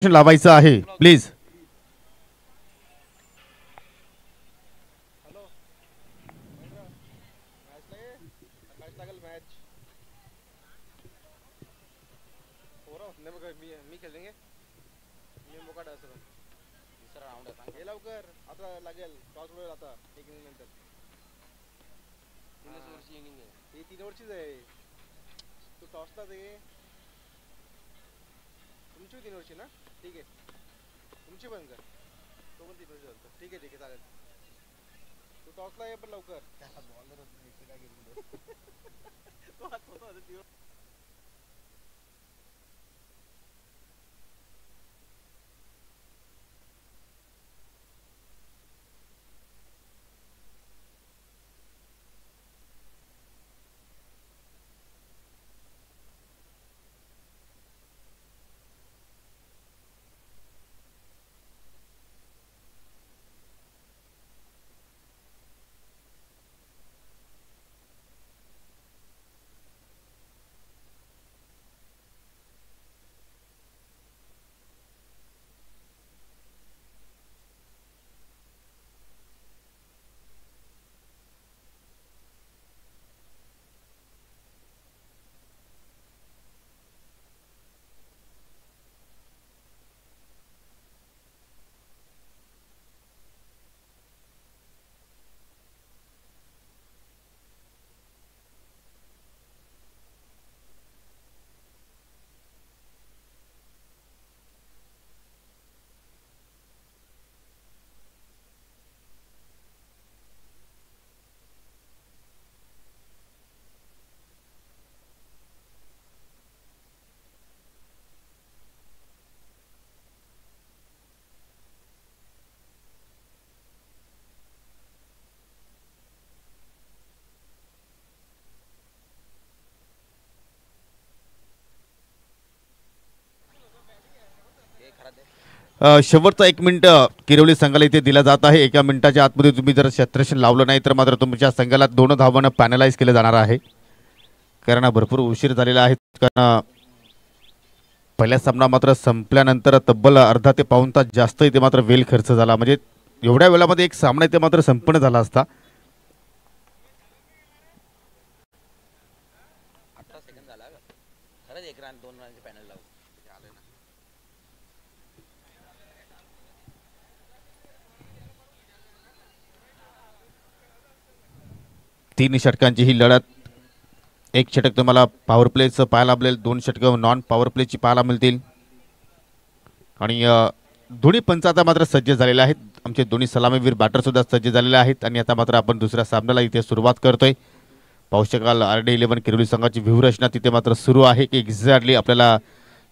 लावायचं आहे प्लीज. शेवटचा 1 मिनिट किरवली संघाला इथे दिला जात आहे. 1 मिनिटाच्या आतमध्ये तुम्ही जर क्षेत्ररक्षण लावलं नाही तर मात्र तुमच्या संघाला 2 धावांना पॅनलाइज केलं जाणार आहे. कारण भरपूर उशीर झालेला आहे. कारण पहिला सामना मात्र संपल्यानंतर तब्बल अर्धा ते पाऊण तास जास्त इथे मात्र वेळ खर्च झाला. म्हणजे एवढ्या वेळामध्ये एक सामना इथे मात्र संपन्न झाला असता. तीन षटकांची ही लढत. 1 षटक तुम्हाला पॉवर प्लेचं पाहायला मिळेल, 2 षटकं नॉन पॉवर प्लेची पाहायला मिळतील. आणि दोन्ही पंच आता मात्र सज्ज झालेले आहेत. आमचे दोन्ही सलामीवीर बॅटर सुद्धा सज्ज झालेले आहेत. आणि आता मात्र आपण दुसऱ्या सामन्याला इथे सुरुवात करतोय. पाहू शकाल RD11 किरोली संघाची व्यूहरचना तिथे मात्र सुरू आहे की एक्झॅक्टली आपल्याला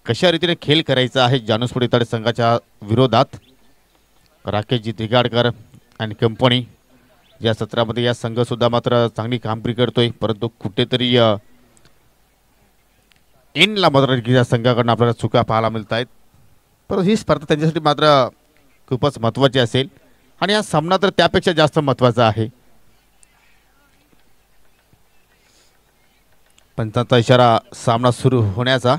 कशा रीतीने खेळ करायचा आहे जानूसपुडी तळे संघाच्या विरोधात. राकेशजी त्रिगाडकर आणि कंपनी या सत्रामध्ये या संघ सुद्धा मात्र चांगली कामगिरी करतोय. परंतु कुठेतरी इनला मात्र या संघाकडून आपल्याला चुका पाहायला मिळत आहेत. परंतु ही स्पर्धा त्यांच्यासाठी मात्र खूपच महत्त्वाची असेल. आणि हा सामना तर त्यापेक्षा जास्त महत्त्वाचा आहे. पंचांचा इशारा सामना सुरू होण्याचा.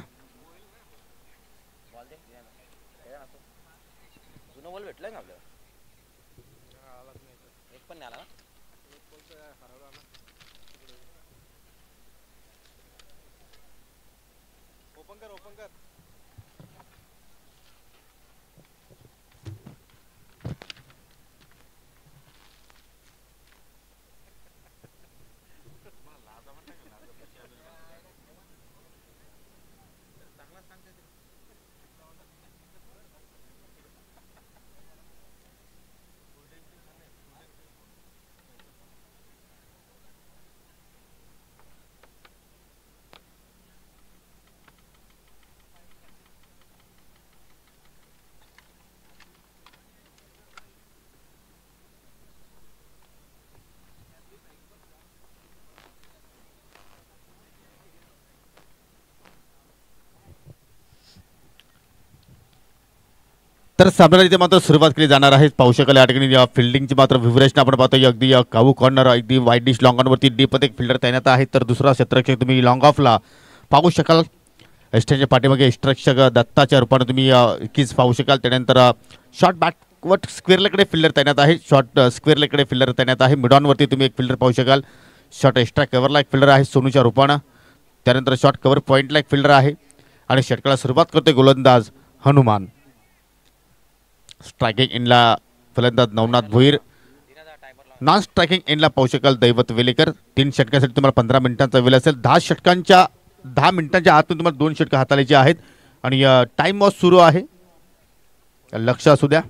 तर सामन्याला इथे मात्र सुरुवात केली जाणार आहे. पाहू शकाल या ठिकाणी फिल्डिंगची मात्र व्हिवरेशन आपण पाहतोय. अगदी काऊ कॉर्नर अगदी वाईट डिश लॉंग ऑनवरती डीप एक फिल्डर तैनात आहे. तर दुसरा क्षेत्ररक्षक तुम्ही लॉंग ऑफला पाहू शकाल एस्ट्राच्या पाठीमागे एक्स्ट्रक्षक दत्ताच्या रूपाने तुम्ही कीज पाहू शकाल. त्यानंतर शॉर्ट बॅकवर्ड स्क्वेअर लेगकडे फिल्डर तैनात आहे. शॉर्ट स्क्वेअर लेगकडे फिल्डर तैनात आहे. मिडॉनवरती तुम्ही एक फिल्डर पाहू शकाल. शॉर्ट एक्स्ट्रा कव्हरला एक फिल्डर आहे सोनूच्या रूपानं. त्यानंतर शॉर्ट कव्हर पॉईंटला एक फिल्डर आहे आणि षटकाला सुरुवात करतोय गोलंदाज हनुमान. स्ट्रायकिंग एंडला फलंदाज नवनाथ भोईर. नॉन स्ट्रायकिंग एंडला पाहू शकाल दैवत वेलेकर. 3 षटकासाठी तुम्हाला 15 मिनिटांचा वेळ असेल. 10 मिनिटांच्या आतून तुम्हाला 2 षटकं हाताळायची आहेत आणि टाइम वॉच सुरू आहे, लक्ष असू द्या.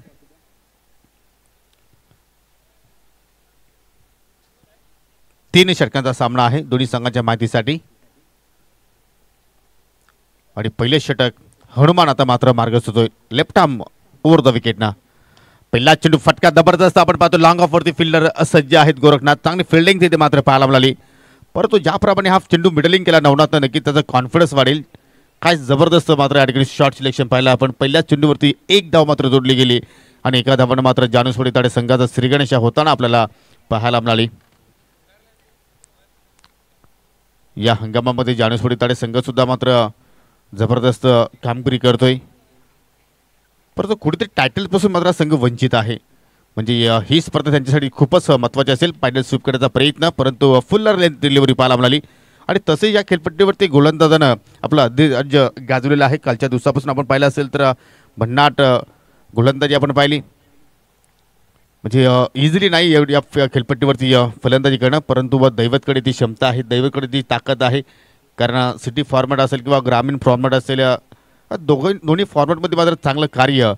तीन षटकांचा सामना आहे दोन्ही संघांच्या माहितीसाठी. आणि पहिले षटक हनुमान आता मात्र मार्ग सुचतोय लेफ्ट आर्म ओव्हर द विकेटना. पहिला चेंडू फटका जबरदस्त आपण पाहतो. लॉंग ऑफ वरती फिल्डर सज्ज आहेत गोरखनाथ. चांगली फिल्डिंग तिथे मात्र पाहायला मिळाली. परंतु ज्याप्रमाणे हा चेंडू मिडलिंग केला नवनाथनं नक्की त्याचा कॉन्फिडन्स वाढेल. काय जबरदस्त मात्र या ठिकाणी शॉर्ट सिलेक्शन पाहिलं आपण. पहिल्या चेंडूवरती एक धाव मात्र जोडली गेली आणि एका धावानं मात्र जानूसवाडी ताडे संघाचा श्रीगणेशा होताना आपल्याला पाहायला मिळाली. या हंगामामध्ये जानूसवाडी ताडे संघ सुद्धा मात्र जबरदस्त कामगिरी करतोय. परंतु कुठेतरी टायटलपासून मात्र संघ वंचित आहे. म्हणजे ही स्पर्धा त्यांच्यासाठी खूपच महत्त्वाची असेल. फायनल स्वीप करण्याचा प्रयत्न, परंतु फुल्लर लेंथ डिलिव्हरी पाहायला मिळाली. आणि तसे या खेळपट्टीवरती गोलंदाजानं आपला अधिराज गाजवलेला आहे. कालच्या दिवसापासून आपण पाहिलं असेल तर भन्नाट गोलंदाजी आपण पाहिली. म्हणजे इझिली नाही एवढी या खेळपट्टीवरती फलंदाजी करणं, परंतु दैवतकडे ती क्षमता आहे, दैवतकडे ती ताकद आहे. कारण सिटी फॉर्मॅट असेल किंवा ग्रामीण फॉर्मॅट असेल, दोन्ही फॉर्मॅटमध्ये मात्र चांगलं कार्य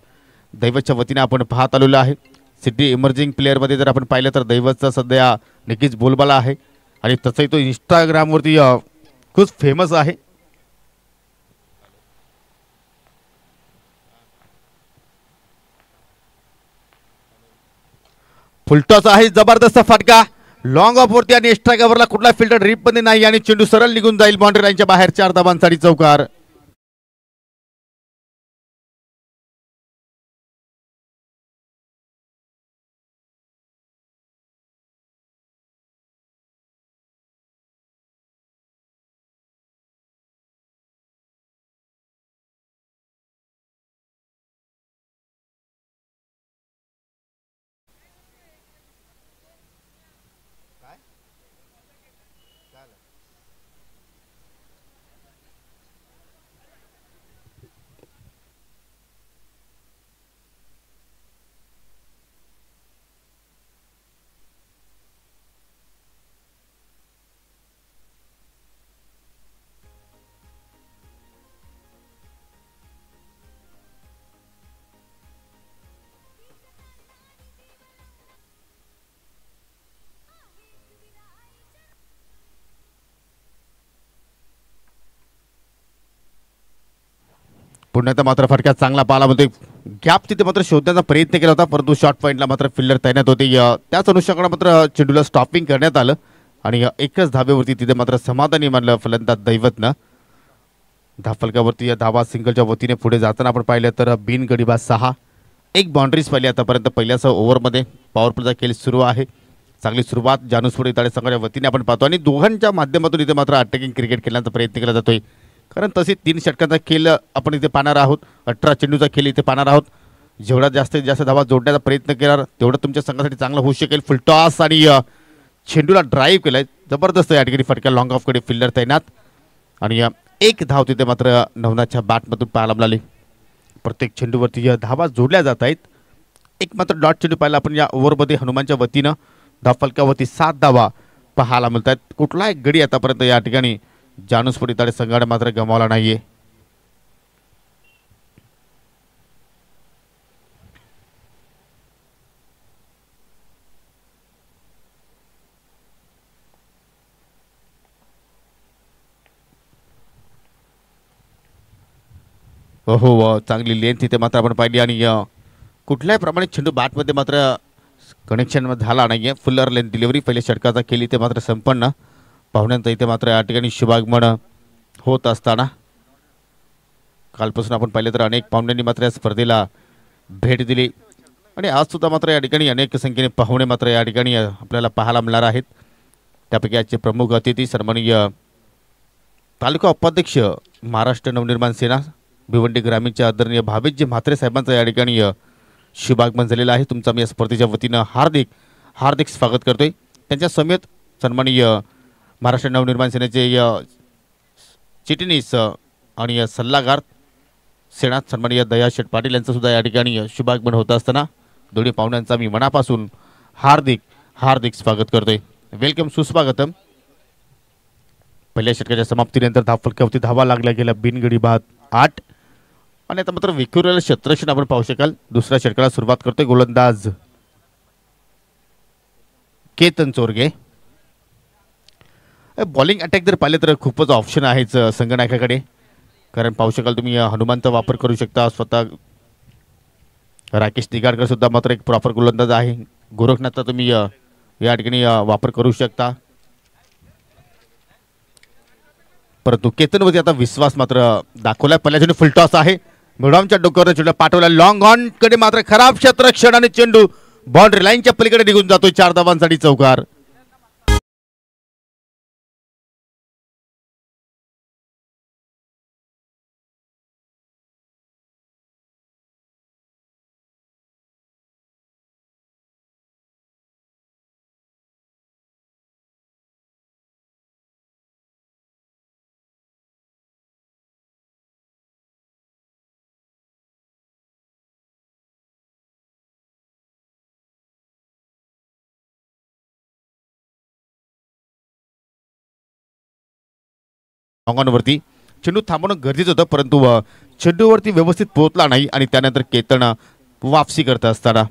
दैवतच्या वतीने आपण पाहत आलेलं आहे. सिटी इमर्जिंग प्लेअरमध्ये जर आपण पाहिलं तर दैवतचा सध्या नक्कीच बोलबाला आहे आणि तसंही तो इंस्टाग्रामवरती खूप फेमस आहे. फुलटॉस आहे, जबरदस्त फटका लॉंग ऑफ वरती आणि एक्स्ट्रा कव्हरला कुठला फिल्डर रीप मध्ये नाही आणि चेंडू सरळ निघून जाईल बाउंड्री लाईनच्या बाहेर. 4 धावांसाठी चौकार. पुण्याचा मात्र फटका चांगला पाहिला म्हणजे गॅप तिथे मात्र शोधण्याचा प्रयत्न केला होता, परंतु शॉर्ट पॉईंटला मात्र फिल्डर तैनात होते. त्याच अनुषंगाने मात्र चेंडूला स्टॉपिंग करण्यात आलं आणि एकच धाब्यावरती तिथे मात्र समाधानी मानलं फलंदाज दैवतनं. धाफलकावरती या धावा सिंगलच्या वतीने पुढे जाताना आपण पाहिलं तर बिनगडीबाज 6, एक बाउंड्रीज पाहिली आतापर्यंत. पहिल्याच ओव्हरमध्ये पॉवर प्लेचा खेळ सुरू आहे. चांगली सुरुवात जानूसवाडी ताडे संघाच्या वतीने आपण पाहतो आणि दोघांच्या माध्यमातून इथे मात्र अटॅकिंग क्रिकेट खेळण्याचा प्रयत्न केला जातोय. कारण तसे 3 षटकांचा खेळ आपण इथे पाहणार आहोत. 18 चेंडूचा खेळ इथे पाहणार आहोत. जेवढा जास्तीत जास्त धावा जोडण्याचा प्रयत्न केला तेवढं तुमच्या संघासाठी चांगलं होऊ शकेल. फुल टॉस आणि चेंडूला ड्राईव्ह केलाय जबरदस्त या ठिकाणी फटका. लॉंग ऑफकडे फिल्डर तैनात आणि एक धाव तिथे मात्र नवनाथच्या बॅटमधून पाहायला मिळाली. प्रत्येक चेंडूवरती धावा जोडल्या जात आहेत. एक मात्र डॉट चेंडू पाहिला आपण या ओव्हरमध्ये हनुमानच्या वतीनं. धावफलकावरती 7 धावा पाहायला मिळत आहेत. कुठलाही गडी आतापर्यंत या ठिकाणी जानूसवाडी ताडे संघाने मात्र गमावला नाहीये. हो, चांगली लेंथ इथे मात्र आपण पाहिली आणि कुठल्याही प्रमाणे चेंडू बॅटमध्ये मात्र कनेक्शन झाला नाहीये. फुल्लर लेंथ डिलिव्हरी पहिल्या षटकाचा खेळ इथे मात्र संपन्न. पाहुण्यांचा इथे मात्र या ठिकाणी शुभागमन होत असताना कालपासून आपण पाहिलं तर अनेक पाहुण्यांनी मात्र या स्पर्धेला भेट दिली आणि आज सुद्धा मात्र या ठिकाणी अनेक संख्येने पाहुणे मात्र या ठिकाणी आपल्याला पाहायला मिळणार आहेत. त्यापैकी आजचे प्रमुख अतिथी सन्माननीय तालुका उपाध्यक्ष महाराष्ट्र नवनिर्माण सेना भिवंडी ग्रामीणचे आदरणीय भावेशजी म्हात्रे साहेबांचा या ठिकाणी शुभागमन झालेला आहे. तुमचा मी या स्पर्धेच्या वतीनं हार्दिक हार्दिक स्वागत करतोय. त्यांच्या समेत सन्माननीय महाराष्ट्र नवनिर्माण सेनेचे चिटणीस आणि सल्लागार सेनात सन्माननीय दया शेठ पाटील यांचं सुद्धा या ठिकाणी शुभागमन होत असताना दोन्ही पाहुण्यांचा मी मनापासून हार्दिक हार्दिक स्वागत करतोय. वेलकम, सुस्वागतम. पहिल्या षटकाच्या समाप्तीनंतर धावफलकावरती धावा लागल्या गेल्या बिनगडी बाद 8 आणि आता मात्र विखुरलेलं क्षेत्ररक्षण आपण पाहू शकाल. दुसऱ्या षटकाला सुरुवात करतोय गोलंदाज केतन चोरगे. बॉलिंग अटॅक जर पाहिले तर खूपच ऑप्शन आहेच संगनायकाकडे, कारण पाहू शकाल तुम्ही हनुमानचा वापर करू शकता. स्वतः राकेश दिगाडकर सुद्धा मात्र एक प्रॉपर गोलंदाज आहे. गोरखनाथचा तुम्ही या ठिकाणी वापर करू शकता, परंतु केतनवरती आता विश्वास मात्र दाखवलाय. पहिल्या फुल टॉस आहे, मिडॉमच्या डोक्यावर चेंडू पाठवला लॉंग ऑन कडे, मात्र खराब क्षेत्ररक्षण आणि चेंडू बाउंड्री लाईनच्या पलीकडे निघून जातोय. 4 धावांसाठी चौकार. वरती चेंडू थांबवणं गरजेचं होतं, परंतु चेंडूवरती व्यवस्थित पोहोचला नाही आणि त्यानंतर केतन वापसी करत असताना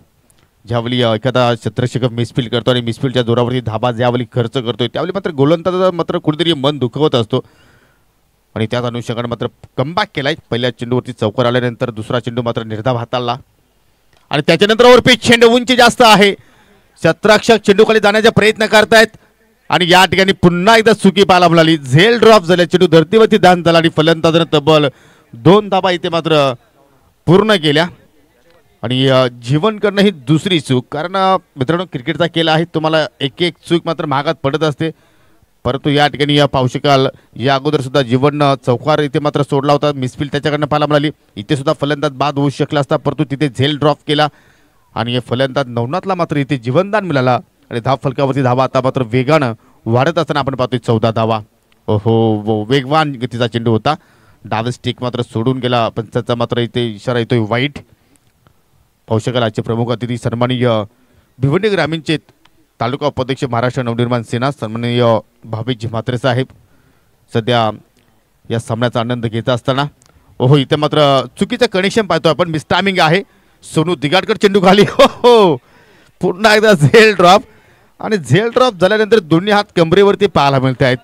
ज्यावेळी एखादा क्षेत्ररक्षक मिसफील्ड करतो आणि मिसफील्डच्या जोरावरती धाबा ज्यावेळी खर्च करतोय त्यावेळी मात्र गोलंदाजाचं मात्र कुठेतरी मन दुखवत असतो आणि त्याच अनुषंगाने मात्र कमबॅक केलाय. पहिल्या चेंडूवरती चौकार आल्यानंतर दुसरा चेंडू मात्र निर्धाव हाताळला आणि त्याच्यानंतर ओव्हरपिच चेंडू उंची जास्त आहे. क्षेत्ररक्षक चेंडूखाली जाण्याचा प्रयत्न करतायत आणि या ठिकाणी पुन्हा एकदा चुकी पाहायला मिळाली. झेल ड्रॉप झाल्या, चेंडू धर्तीवरती दान झाला आणि फलंदाजाने तब्बल 2 धाबा इथे मात्र पूर्ण केल्या. आणि जीवन करणं ही दुसरी चूक, कारण मित्रांनो क्रिकेटचा खेळ आहे, तुम्हाला एक एक चूक मात्र महागात पडत असते. परंतु या ठिकाणी या पाहू शकाल या अगोदर सुद्धा जीवन चौकार इथे मात्र सोडला होता, मिसफील्ड त्याच्याकडनं पाहायला मिळाली. इथे सुद्धा फलंदाज बाद होऊ शकला असता, परंतु तिथे झेल ड्रॉप केला आणि फलंदाज नवनाथला मात्र इथे जीवनदान मिळाला आणि धाव फलकावरती धावा आता मात्र वेगानं वाढत असताना आपण पाहतोय 14 धावा. ओहो, वेगवान गतीचा चेंडू होता, डावे स्टिक मात्र सोडून गेला. पंचाचा मात्र इथे इशारा येतोय वाईट. पाहू शकाल आजचे प्रमुख अतिथी सन्माननीय भिवंडी ग्रामीणचे तालुका उपाध्यक्ष महाराष्ट्र नवनिर्माण सेना सन्माननीय भावेशजी म्हात्रे साहेब सध्या या सामन्याचा आनंद घेत असताना. ओहो, इथे मात्र चुकीचं कनेक्शन पाहतोय आपण, मिसटायमिंग आहे. सोनू दिगाडकर चेंडू खाली. हो, पुन्हा एकदा झेल ड्रॉप आणि झेल ड्रॉप झाल्यानंतर दोन्ही हात कमरेवरती पाहायला मिळत आहेत.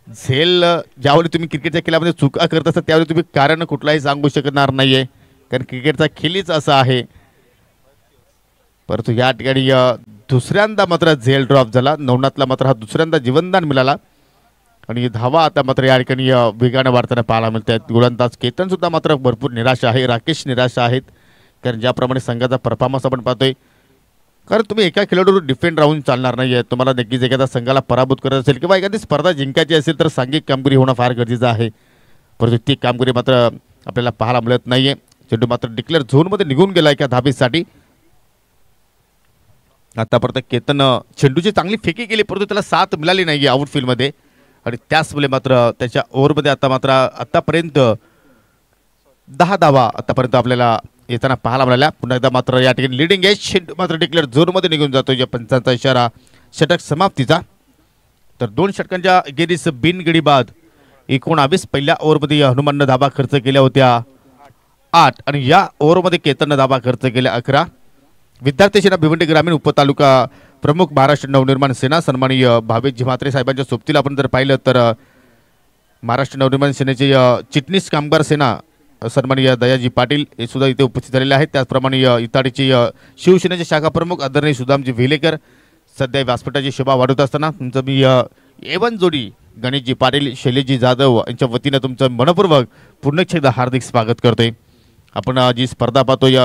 झेल ज्यावेळी तुम्ही क्रिकेटच्या खेळामध्ये चुका करत असता त्यावेळी तुम्ही कारण कुठलाही सांगू शकणार नाहीये, कारण क्रिकेटचा खेळच असा आहे. परंतु या ठिकाणी दुसऱ्यांदा मात्र झेल ड्रॉप झाला. नवनाथला मात्र हा दुसऱ्यांदा जीवनदान मिळाला आणि धावा आता मात्र या ठिकाणी वेगाने वाढताना पाहायला मिळत आहेत. गोलंदाज केतन सुद्धा मात्र भरपूर निराश आहे, राकेश निराश आहेत, कारण ज्याप्रमाणे संघाचा परफॉर्मन्स आपण पाहतोय, कारण तुम्ही एका खेळाडूवर डिफेंड राहून चालणार नाही आहे. तुम्हाला नक्कीच एखाद्या संघाला पराभूत करत असेल किंवा एखादी स्पर्धा जिंकायची असेल तर सांघिक कामगिरी होणं फार गरजेचं आहे, परंतु ती कामगिरी मात्र आपल्याला पाहायला मिळत नाहीये. चेंडू मात्र डिक्लेअर झोनमध्ये निघून गेला एका धाबेसाठी. आतापर्यंत केतन चेंडूची चांगली फेकी केली, परंतु त्याला साथ मिळाली नाही आउटफील्डमध्ये आणि त्याचवेळी मात्र त्याच्या ओव्हरमध्ये आता मात्र आतापर्यंत 10 धावा आतापर्यंत आपल्याला येताना पाहायला मिळाल्या. पुन्हा एकदा मात्र या ठिकाणी लिडिंग एज चेंडू मात्र डिक्लेअर झोनमध्ये निघून जातो या पंचांचा इशारा षटक समाप्तीचा. तर 2 षटकांच्या गेरीस बिनगडी बाद 19. पहिल्या ओव्हरमध्ये हनुमाननं धाबा खर्च केल्या होत्या 8 आणि या ओव्हरमध्ये केतननं धाबा खर्च केल्या 11. विद्यार्थी सेना भिवंडी ग्रामीण उपतालुका प्रमुख महाराष्ट्र नवनिर्माण सेना सन्माननीय भावेशजी म्हात्रे साहेबांच्या सोबतीला आपण जर पाहिलं तर महाराष्ट्र नवनिर्माण सेनेचे चिटणीस कामगार सेना सन्माननीय दयाजी पाटील हे सुद्धा इथे उपस्थित झालेले आहेत. त्याचप्रमाणे इताडीचे शिवसेनेचे शाखा प्रमुख आदरणीय सुदामजी वेलेकर सध्या व्यासपीठाची शोभा वाढवत असताना तुमचं मी एवन जोडी गणेशजी पाटील शैलेशजी जाधव यांच्या वतीनं तुमचं मनपूर्वक पुन्हा एकदा हार्दिक स्वागत करतोय. आपण जी स्पर्धा पाहतोय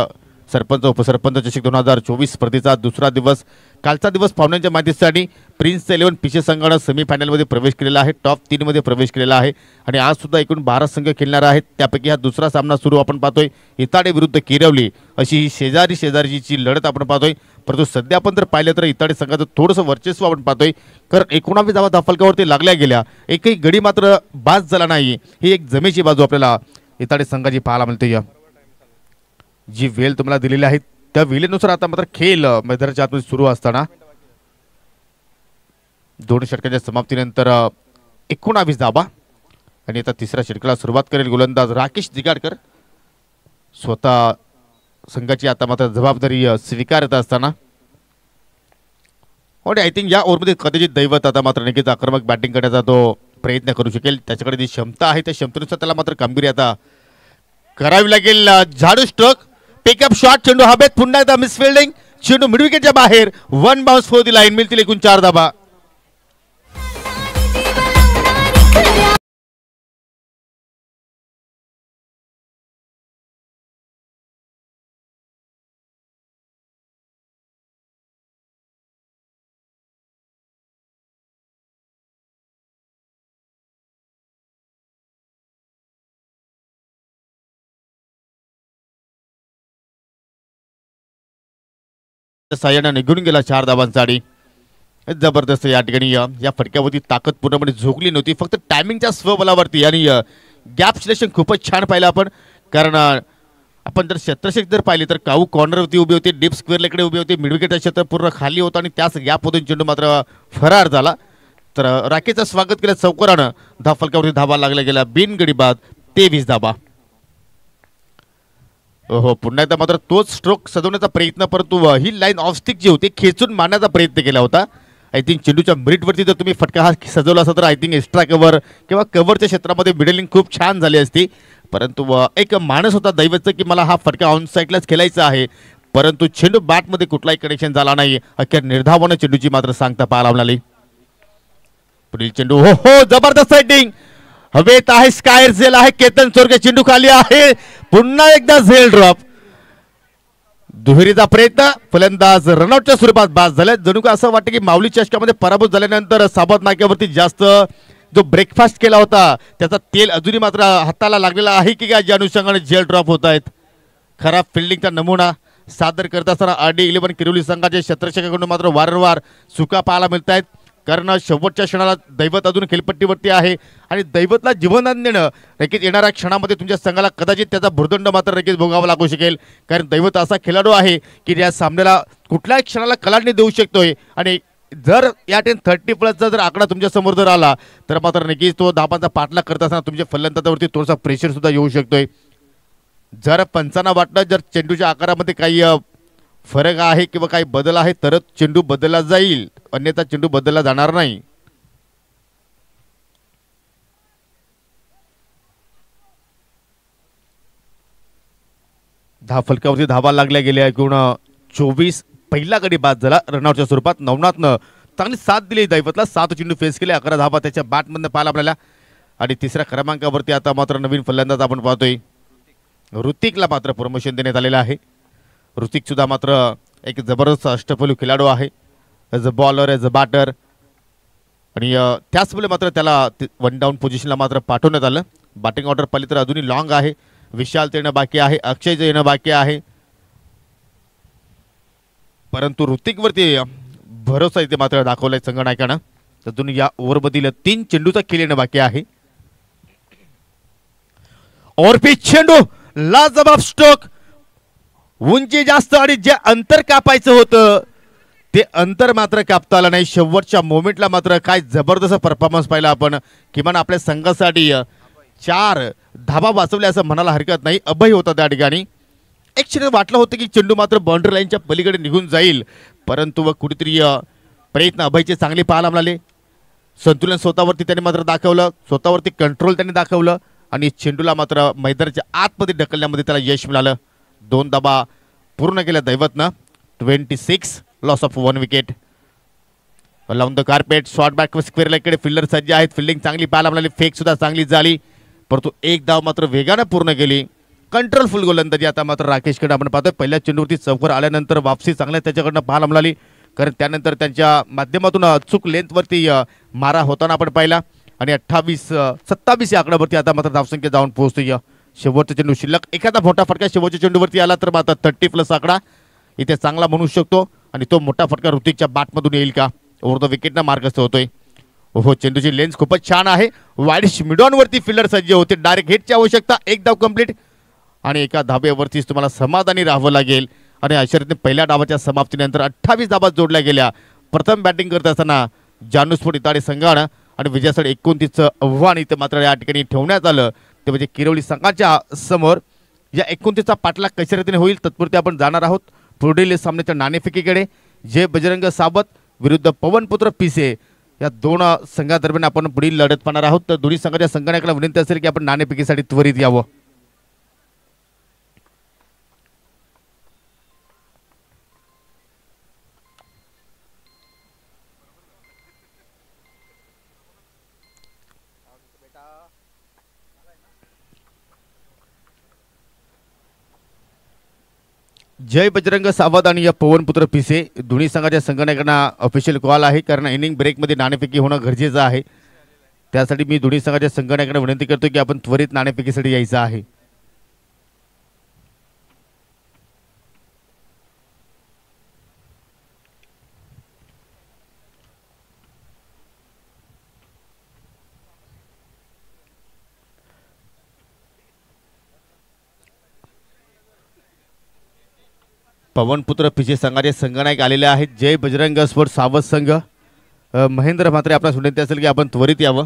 सरपंच उपसरपंच चषक 2024 स्पर्धेचा दुसरा दिवस. कालचा दिवस पाहुण्यांच्या माहितीसाठी प्रिन्स 11 पिशे संघानं सेमीफायनलमध्ये प्रवेश केलेला आहे, टॉप 3 मध्ये प्रवेश केलेला आहे आणि आज सुद्धा एकूण 12 संघ खेळणार आहेत. त्यापैकी हा दुसरा सामना सुरू आपण पाहतोय. इताडे विरुद्ध किरवली अशी ही शेजारीची लढत आपण पाहतोय. परंतु सध्या आपण जर पाहिलं तर इताडे संघाचं थोडंसं वर्चस्व आपण पाहतोय, कारण 19 धावा धाफलकावरती लागल्या गेल्या, एकही गडी मात्र बाद झाला नाही. ही एक जमेची बाजू आपल्याला इताडे संघाची पाहायला मिळते. जी वेळ तुम्हाला दिलेली आहे त्या वेळेनुसार आता मात्र खेळ मैदानाच्या आतमध्ये सुरू असताना 2 षटकांच्या समाप्तीनंतर 19 धावा आणि आता तिसऱ्या षटकाला सुरुवात करेल गोलंदाज राकेश दिगाडकर. स्वतः संघाची आता मात्र जबाबदारी स्वीकारत असताना आणि आय थिंक या ओव्हरमध्ये कदाचित दैवत आता मात्र नक्कीच आक्रमक बॅटिंग करण्याचा तो प्रयत्न करू शकेल. त्याच्याकडे जी क्षमता आहे त्या क्षमतेनुसार त्याला मात्र कामगिरी आता करावी लागेल. झाडू स्ट्रोक पिकअप शॉट, चेंडू हवेत, पुन्हा एकदा मिस फिल्डिंग, चेंडू मिड विकेटच्या बाहेर, 1 बाउन्स फॉर दी लाईन. मिळतील एकूण 4 धाबा. साह्यानं निघून गेला 4 धावांसाठी. जबरदस्त या ठिकाणी या फटक्यावरती ताकद पूर्णपणे झोकली नव्हती, फक्त टायमिंगच्या स्वबलावरती आणि गॅप सिलेक्शन खूपच छान पाहिलं आपण. कारण आपण जर क्षेत्रक्षक जर पाहिले तर काऊ कॉर्नरवरती उभी होती, डीप स्क्वेअरकडे उभी होती, मिडविकेटचं क्षेत्र पूर्ण खाली होतं आणि त्याच गॅपमधून चेंडू मात्र फरार झाला. तर राकेशचं स्वागत केलं चौकारानं. धाफलकावरती धावा लागल्या गेल्या, बिनगडी बाद, 23 धावा. हो, पुन्हा एकदा मात्र तोच स्ट्रोक सजवण्याचा प्रयत्न, परंतु ही लाईन ऑफ स्टिक जी होती खेचून मारण्याचा प्रयत्न केला होता. आय थिंक चेंडूच्या मिरिटवरती जर तुम्ही फटका हा सजवला असता तर आय थिंक एक्स्ट्रा कव्हर किंवा कव्हरच्या क्षेत्रामध्ये मिडलिंग खूप छान झाली असती. परंतु एक माणूस होता दैवतचं की मला हा फटका ऑन साईडलाच खेळायचा आहे, परंतु चेंडू बॅटमध्ये कुठलाही कनेक्शन झाला नाही. अखेर निर्धावानं चेंडूची मात्र सांगता पाहायला मिळाली. पुढील चेंडू, हो हो, जबरदस्त सेटिंग, हवेत आहे, स्कायर झेल आहे, केतन चोरगे, चेंडू खाली आहे, पुन्हा एकदा झेल ड्रॉप. दुहेरीचा प्रयत्न, फलंदाज रनआउटच्या स्वरूपात बाद झाले. जणू का असं वाटतं की माऊली चषकामध्ये पराभूत झाल्यानंतर साबत नाक्यावरती जास्त जो ब्रेकफास्ट केला होता त्याचा तेल अजूनही मात्र हाताला लागलेला आहे की काय, ज्या अनुषंगाने झेल ड्रॉप होत आहेत. खराब फिल्डिंगचा नमुना सादर करत असताना RD11 किरोली संघाच्या क्षेत्ररक्षकाकडून मात्र वारंवार चुका पाहायला मिळत आहेत. कारण शेवटच्या क्षणाला दैवत अजून खेळपट्टीवरती आहे आणि दैवतला जीवनदान देणं नक्कीच येणाऱ्या क्षणामध्ये तुमच्या संघाला कदाचित त्याचा भुर्दंड मात्र नक्कीच भोगावा लागू शकेल. कारण दैवत असा खेळाडू आहे की या सामन्याला कुठल्याही क्षणाला कलाटणी देऊ शकतोय आणि जर या 30+ जर आकडा तुमच्या समोर जर आला तर मात्र नक्कीच तो धाबांचा पाठलाग करत असताना तुमच्या फलंदाजावरती थोडासा प्रेशर सुद्धा येऊ शकतोय. जर पंचांना वाटलं जर चेंडूच्या आकारामध्ये काही फरक आहे किंवा काही बदल आहे तरच चेंडू बदलला जाईल, अन्यथा चेंडू बदलला जाणार नाही. फलकावरती धावा लागल्या गेल्या एकूण 24. पहिला गडी बाद झाला रनआउटच्या स्वरूपात. नवनाथनं चांगली साथ दिली दैवतला, 7 चेंडू फेस केले, 11 धावा त्याच्या बॅटमधनं पाहायला आपल्याला. आणि तिसऱ्या क्रमांकावरती आता मात्र नवीन फलंदाज आपण पाहतोय, ऋतिकला मात्र प्रमोशन देण्यात आलेलं आहे. ऋतिक सुद्धा मात्र एक जबरदस्त अष्टपैलू खेळाडू आहे, as a bowler, as a batter. आणि त्याचमुळे मात्र त्याला 1 डाऊन पोझिशनला मात्र पाठवण्यात आलं. बॅटिंग ऑर्डर पाहिली तर अजूनही लॉंग आहे. विशाल येणं बाकी आहे, अक्षयचं येणं बाकी आहे, परंतु ऋतिकवरती भरोसा इथे मात्र दाखवलाय संघनायकानं. अजून या ओव्हरमधील 3 चेंडूचा खेळ येणं बाकी आहे. और पिच चेंडू, लाजवाब स्ट्रोक, उंची जास्त आणि जे अंतर कापायचं होतं ते अंतर मात्र कापता आलं नाही. शेवटच्या मोमेंटला मात्र काय जबरदस्त परफॉर्मन्स पाहिला आपण. किमान आपल्या संघासाठी 4 धाबा वाचवल्या असं म्हणायला हरकत नाही. अभय होता त्या ठिकाणी. एक क्षण वाटलं होतं की चेंडू मात्र बाउंड्री लाईनच्या पलीकडे निघून जाईल, परंतु कुठेतरी प्रयत्न अभयचे चांगले पाहायला मिळाले. संतुलन स्वतःवरती त्यांनी मात्र दाखवलं, स्वतःवरती कंट्रोल त्यांनी दाखवलं आणि चेंडूला मात्र मैदानाच्या आतमध्ये ढकलण्यामध्ये त्याला यश मिळालं. 2 धाबा पूर्ण केल्या दैवतनं. 26, लॉस ऑफ 1 विकेट. लावून the carpet, short back square लेगकडे फिल्डर सज्ज आहेत. फिल्डिंग चांगली पाहायला मिळाली, फेक सुद्धा चांगली झाली, परंतु 1 धाव मात्र वेगानं पूर्ण केली. कंट्रोलफुल गोलंदाजी आता मात्र राकेशकडे आपण पाहतोय. पहिल्या चेंडूवरती चौकार आल्यानंतर वापसी चांगल्या त्याच्याकडनं पाहायला मिळाली, कारण त्यानंतर त्यांच्या माध्यमातून अचूक लेंथवरती मारा होताना आपण पाहिला आणि 28-27 या आकड्यावरती आता मात्र धावसंख्या जाऊन पोहोचतोय. शेवटचा चेंडू शिल्लक, एखादा मोठा फटका शेवटच्या चेंडूवरती आला तर मात्र 30+ आकडा इथे चांगला म्हणू शकतो आणि तो मोठा फटका ऋतिकच्या बॅटमधून येईल का? ओव्हर द विकेटनं मार्गस्थ होतोय. हो, चेंडूची लेन्स खूपच छान आहे. वाईड मिडॉनवरती फिल्डर सज्ज होते. डायरेक्ट हिटची आवश्यकता, एक धाव कंप्लीट आणि एका धाब्यावरतीच तुम्हाला समाधानी राहावं लागेल. आणि अशा रीतीने पहिल्या डावाच्या समाप्तीनंतर 28 धाबा जोडल्या गेल्या. प्रथम बॅटिंग करत असताना जानुस्फोट इताडे संघानं आणि विजयासाठी 29चं आव्हान इथे मात्र या ठिकाणी ठेवण्यात आलं. ते म्हणजे किरवली संघाच्या समोर या 29चा पाठलाग कशा रीतीने होईल तत्पुरते आपण जाणार आहोत पुढील सामन्याच्या नाणेफेकीकडे. जय बजरंग सावत विरुद्ध पवनपुत्र पिसे या दोन संघादरम्यान आपण पुढील लढत पाहणार आहोत. तर दोन्ही संघाच्या संघटनाला विनंती असेल की आपण नाणेफेकीसाठी त्वरित यावं. जय बजरंग सावध आणि या पवनपुत्र पिसे दोन्ही संघाच्या संघटनांना ऑफिशियल कॉल आहे, कारण इनिंग ब्रेकमध्ये नाणेफेकी होणं गरजेचं आहे. त्यासाठी मी दोन्ही संघाच्या संघटनांना विनंती करतो की आपण त्वरित नाणेफेकीसाठी यायचं आहे. पवनपुत्र पिचे संघाचे संघनायक आलेले आहेत. जय बजरंग स्पोर्ट सावध संघ महेंद्र म्हात्रे आपल्याला विनंती असेल की आपण त्वरित यावं.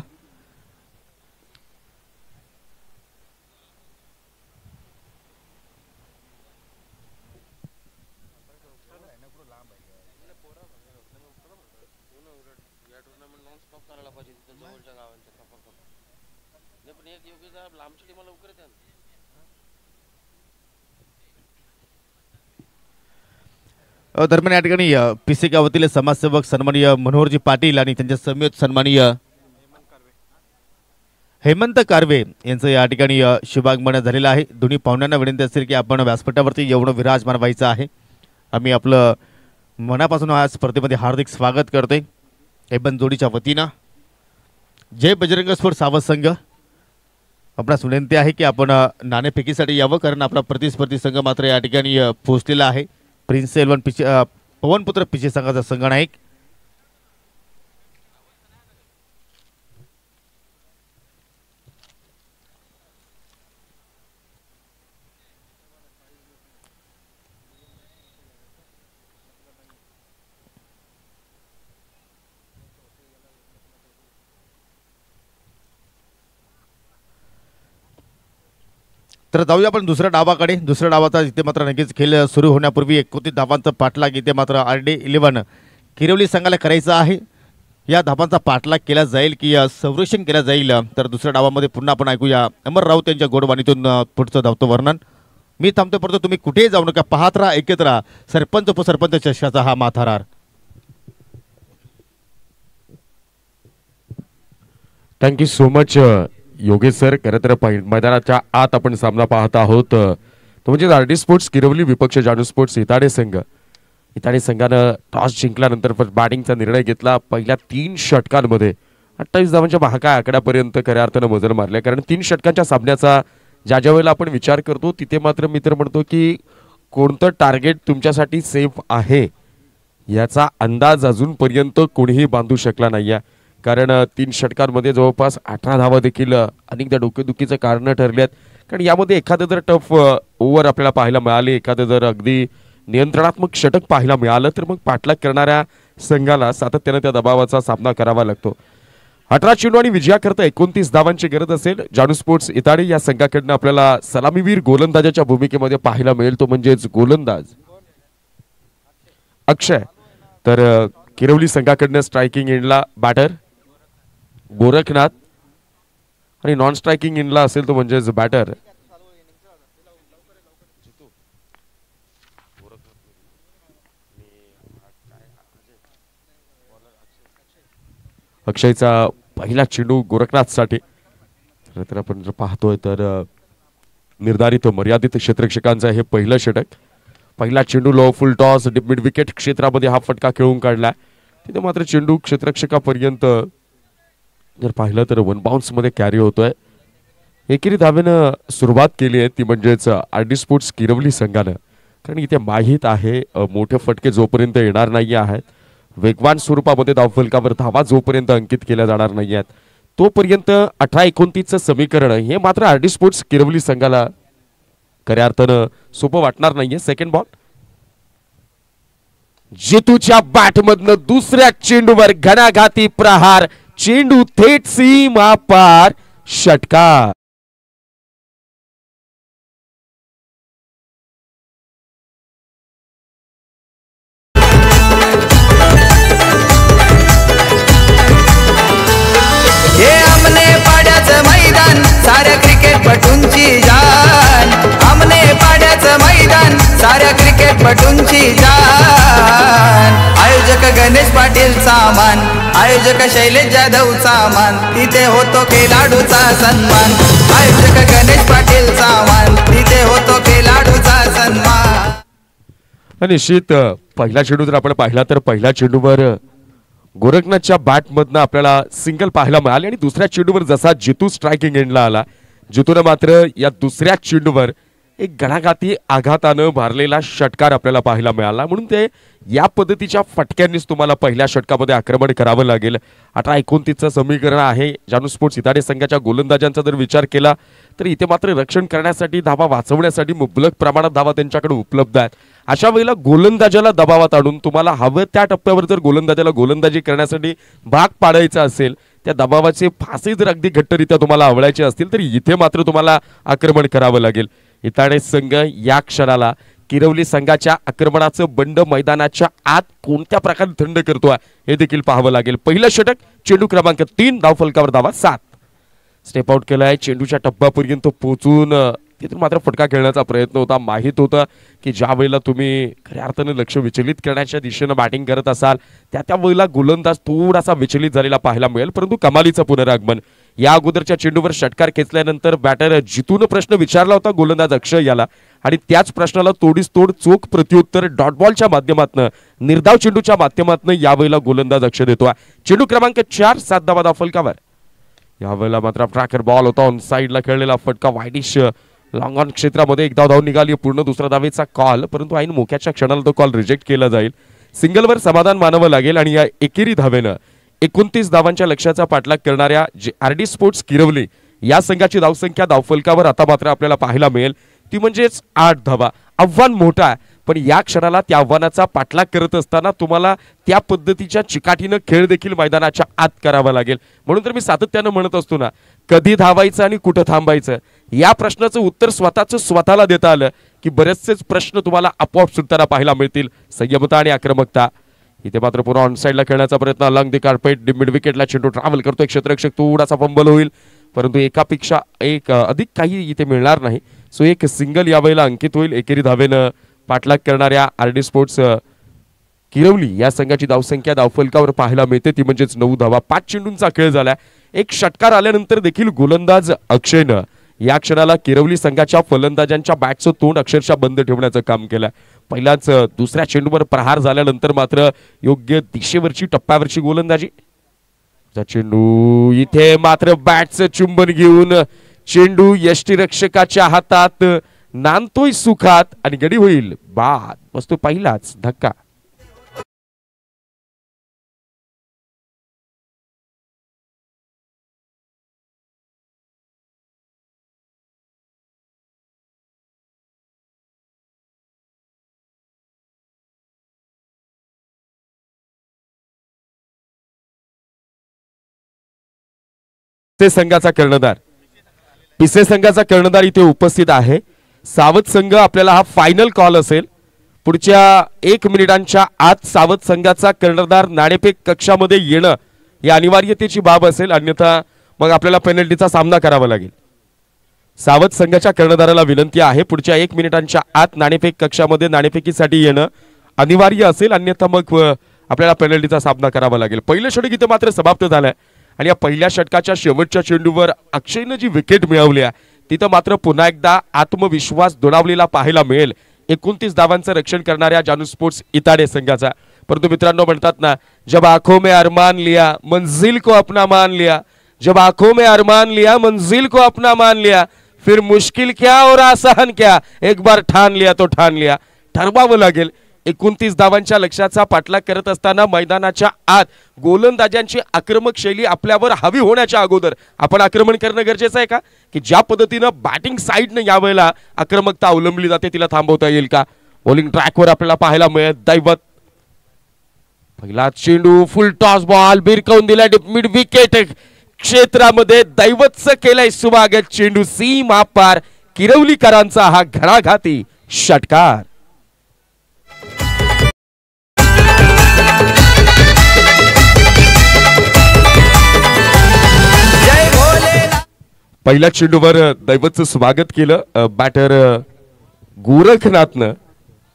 दरम्यान या ठिकाणी पिसे गावातील समाजसेवक सन्माननीय मनोहरजी पाटील आणि त्यांच्या समेत सन्माननीय हेमंत कारवे यांचं या ठिकाणी शुभागमन झालेलं आहे. दोन्ही पाहुण्यांना विनंती असेल की आपण व्यासपीठावरती येऊन विराजमान व्हायचं आहे. आम्ही आपलं मनापासून आज स्पर्धेमध्ये हार्दिक स्वागत करतोय हेमंत जोडीच्या वतीनं. जय बजरंग स्पोर्ट सावध संघ आपणास विनंती आहे की आपण नाणेफेकीसाठी यावं, कारण आपला प्रतिस्पर्धी संघ मात्र या ठिकाणी पोहोचलेला आहे. प्रिन्स 11 पिचे पवनपुत्र पिचे संघाचा संघनायक. तर जाऊया आपण दुसऱ्या डावाकडे. दुसऱ्या डावाचा इथे मात्र नक्कीच खेळ सुरू होण्यापूर्वी 29 धावांचा पाठलाग इथे मात्र RD11 किरवली संघाला करायचा आहे. या धावांचा पाठलाग केला जाईल की संरक्षण केलं जाईल, तर दुसऱ्या डावामध्ये पुन्हा आपण ऐकूया अमर राऊत यांच्या गोडवाणीतून पुढचं धावतं वर्णन. मी थांबतो, परंतु तुम्ही कुठेही जाऊ नका, पाहत राहा, ऐकत राहा सरपंच उपसरपंच चषकाचा हा माथारार. Thank you so much Yogesh sir. खरं तर मैदानाच्या आत आपण सामना पाहत आहोत, तो म्हणजे RD स्पोर्ट्स किरवली विपक्ष जानू स्पोर्ट्स इताडे संघ. इताडे संघानं टॉस जिंकल्यानंतर बॅटिंगचा निर्णय घेतला. पहिल्या 3 षटकांमध्ये 28 धावांच्या महाकाय आकड्यापर्यंत खऱ्या अर्थानं मजल मारल्या, कारण 3 षटकांच्या सामन्याचा ज्या वेळेला आपण विचार करतो तिथे मात्र मी तर म्हणतो की कोणतं टार्गेट तुमच्यासाठी सेफ आहे याचा अंदाज अजूनपर्यंत कोणीही बांधू शकला नाही आहे. कारण 3 षटकांमध्ये जवळपास 18 धावा देखील अनेकदा डोकेदुखीचं कारण ठरले आहेत. कारण यामध्ये एखादं जर टफ ओव्हर आपल्याला पाहायला मिळाले, एखादं जर अगदी नियंत्रणात्मक षटक पाहायला मिळालं, तर मग पाठलाग करणाऱ्या संघाला सातत्यानं त्या दबावाचा सामना करावा लागतो. 18 चेंडू आणि विजयाकरता 29 धावांची गरज असेल. जानू स्पोर्ट्स इताडे या संघाकडनं आपल्याला सलामीवीर गोलंदाजाच्या भूमिकेमध्ये पाहायला मिळेल, तो म्हणजेच गोलंदाज अक्षय. तर किरवली संघाकडनं स्ट्रायकिंग एंडला बॅटर गोरखनाथ आणि नॉन स्ट्रायकिंग इनला असेल तो म्हणजेच बॅटर अक्षयचा पहिला चेंडू गोरखनाथसाठी. तर आपण जर पाहतोय तर निर्धारित मर्यादित क्षेत्ररक्षकांचं हे पहिलं षटक. पहिला चेंडू लो फुल टॉस मिड विकेट क्षेत्रामध्ये हा फटका खेळून काढला. तिथे मात्र चेंडू क्षेत्ररक्षकापर्यंत जर पाहिलं तर वन बाउन्स मध्ये कॅरी होतोय. एकेरी धावेनं सुरुवात केली आहे ती म्हणजेच आरडी स्पोर्ट्स किरवली संघानं. कारण इथे माहीत आहे मोठे फटके जोपर्यंत येणार नाही आहेत, वेगवान स्वरूपामध्ये धावफलकावर धावा जोपर्यंत अंकित केल्या जाणार नाही आहेत, तोपर्यंत 18-29चं समीकरण हे मात्र आरडी स्पोर्ट्स किरवली संघाला खऱ्या अर्थानं सोपं वाटणार नाहीये. सेकंड बॉल जितूच्या बॅटमधनं दुसऱ्या चेंडूवर घणाघाती प्रहार, चेंडू थेट सीमा पार, षटकार. साऱ्या क्रिकेटपटूंची जान, आमने पाड्याचं मैदान साऱ्या क्रिकेटपटूंची जान. आयोजक गणेश पाटील सामान, आयोजक शैलेश जाधव सामान, तिथे होतो खेळाडूचा सन्मान. आयोजक गणेश पाटील सामान, तिथे होतो खेळाडूचा सन्मान. निश्चित पहिला चेंडू जर आपण पाहिला तर पहिल्या चेंडूवर गोरखनाथच्या बॅटमधनं आपल्याला सिंगल पाहायला मिळाले आणि दुसऱ्या चेंडूवर जसा जितू स्ट्रायकिंग एंडला आला, जितूने मात्र या दुसऱ्या चेंडूवर एक घणाघाती आघातानं भारलेला षटकार आपल्याला पाहायला मिळाला. म्हणून ते या पद्धतीच्या फटक्यांनीच तुम्हाला पहिल्या षटकामध्ये आक्रमण करावं लागेल. 18-29चं समीकरण आहे. जानू स्पोर्ट्स इताडे संघाच्या गोलंदाजांचा जर विचार केला तर इथे मात्र रक्षण करण्यासाठी, धावा वाचवण्यासाठी मुबलक प्रमाणात धावा त्यांच्याकडे उपलब्ध आहेत. अशा वेळेला गोलंदाजाला दबावात आणून तुम्हाला हवं त्या टप्प्यावर जर गोलंदाजाला गोलंदाजी करण्यासाठी भाग पाडायचा असेल, त्या दबावाचे फासे जर अगदी घट्टरित्या तुम्हाला आवडायचे असतील तर इथे मात्र तुम्हाला आक्रमण करावं लागेल. इताडे संघ या क्षणाला किरवली संघाच्या आक्रमणाचं बंड मैदानाच्या आत कोणत्या प्रकारे थंड करतोय हे देखील पाहावं लागेल. पहिलं षटक चेंडू क्रमांक 3, धावफलकावर धावा 7. स्टेप आउट केलाय, चेंडूच्या टप्प्यापर्यंत पोहोचून तिथून मात्र फटका खेळण्याचा प्रयत्न होता. माहीत होतं की ज्या वेळेला तुम्ही खऱ्या अर्थानं लक्ष विचलित करण्याच्या दिशेनं बॅटिंग करत असाल त्या वेळेला गोलंदाज थोडासा विचलित झालेला पाहायला मिळेल. परंतु कमालीचं पुनरागमन. या अगोदरच्या चेंडूवर षटकार खेचल्यानंतर बॅटर जितून प्रश्न विचारला होता गोलंदाज अक्षय याला आणि त्याच प्रश्नाला तोडीस तोड चोख प्रत्युत्तर डॉट बॉलच्या माध्यमातून, निर्धाव चेंडूच्या माध्यमातून यावेळेला गोलंदाज अक्षय देतोय. चेंडू क्रमांक 4, 7 धावा धावफलकावर. यावेळेला मात्र ट्रॅकर बॉल होता, ऑन साइडला खेळलेला फटका वाईडिश लॉंग ऑन क्षेत्रामध्ये. एक धाव निघाली, पूर्ण दुसरा धावेचा कॉल, परंतु ऐन मोक्याच्या क्षणाला तो कॉल रिजेक्ट केला जाईल. सिंगलवर समाधान मानावं लागेल आणि या एकेरी धावेनं 29 धावांच्या लक्ष्याचा पाठलाग करणाऱ्या आरडी स्पोर्ट्स किरवली या संघाची धावसंख्या धावफलकावर आता मात्र आपल्याला पाहायला मिळेल ती म्हणजेच 8 धावा. आव्हान मोठं आहे, पण या क्षणाला त्या आव्हानाचा पाठलाग करत असताना तुम्हाला त्या पद्धतीच्या चिकाटीनं खेळ देखील मैदानाच्या आत करावा लागेल. म्हणून तर मी सातत्यानं म्हणत असतो ना, कधी धावायचं आणि कुठं थांबायचं या प्रश्नाचं उत्तर स्वतःला देता आलं की बरेचसेच प्रश्न तुम्हाला आपोआप सुटताना पाहायला मिळतील. संयमता आणि आक्रमकता. इथे मात्र पुन्हा ऑन साइडला खेळण्याचा प्रयत्न, अलॉंग द कार्पेट मिड विकेटला चेंडू ट्रॅव्हल करतोय. क्षेत्ररक्षक थोडासा फंबल होईल, परंतु एकापेक्षा एक अधिक काही इथे मिळणार नाही. सो एक सिंगल यावेळेला अंकित होईल. एकेरी धावेनं पाठलाग करणाऱ्या आरडी स्पोर्ट्स किरवली या संघाची धावसंख्या धावफलकावर पाहायला मिळते ती म्हणजेच 9 धावा. 5 चेंडूंचा खेळ झाला. एक षटकार आल्यानंतर देखील गोलंदाज अक्षयनं या क्षणाला किरवली संघाच्या फलंदाजांच्या बॅटचं तोंड अक्षरशः बंद ठेवण्याचं काम केलं. पहिल्याच दुसऱ्या चेंडूवर प्रहार झाल्यानंतर मात्र योग्य दिशेवरची टप्प्यावरची गोलंदाजी. चेंडू इथे मात्र बॅटचं चुंबन घेऊन चेंडू यष्टीरक्षकाच्या हातात नांदतोय सुखात आणि गडी होईल बाद. वस्तू पहिलाच धक्का. संघाचा कर्णधार, पिसे संघाचा कर्णधार इथे उपस्थित आहे. सावध संघ आपल्याला हा फायनल कॉल असेल. पुढच्या 1 मिनिटांच्या आत सावध संघाचा कर्णधार नाणेफेक कक्षामध्ये येणं ही अनिवार्यतेची बाब असेल, अन्यथा मग आपल्याला पेनल्टीचा सामना करावा लागेल. सावध संघाच्या कर्णधाराला विनंती आहे पुढच्या 1 मिनिटांच्या आत नाणेफेक कक्षामध्ये नाणेफेकीसाठी येणं अनिवार्य असेल, अन्यथा मग आपल्याला पेनल्टीचा सामना करावा लागेल. पहिलं षटक इथे मात्र समाप्त झालंय आणि या पहिल्या षटकाच्या शेवटच्या चेंडूवर अक्षयनं जी विकेट मिळवली तिथं मात्र पुन्हा एकदा आत्मविश्वास दुणावलेला पाहायला मिळेल 29 धावांचं रक्षण करणाऱ्या जानू स्पोर्ट्स इताडे संघाचा। परंतु मित्रांनो म्हणतात ना, जब आंखों में अरमान लिया मंजिल को अपना मान लिया, जब आंखों में अरमान लिया मंजिल को अपना मान लिया, फिर मुश्किल क्या और आसान क्या, एक बार ठान लिया तो ठान लिया। ठरवावं लागेल। 29 धावांच्या लक्ष्याचा पाठलाग करत असताना मैदानाच्या आत गोलंदाजांची आक्रमक शैली आपल्यावर हवी होण्याच्या अगोदर आपण आक्रमण करणं गरजेचं आहे का, की ज्या पद्धतीनं बॅटिंग साइडने यावेळेला आक्रमकता अवलंबली जाते तिला थांबवता येईल का। बॉलिंग ट्रॅकवर आपल्याला पाहायला मिळेल दैवत, पहिला चेंडू फुल टॉस बॉल भिरकावून दिला मिड विकेट क्षेत्रामध्ये, दैवतचं केलंय स्वागत, चेंडू सीमा पार, किरवलीकरांचा हा घणाघाती षटकार। पहिल्या चेंडूवर दैवतचं स्वागत केलं बॅटर गोरखनाथनं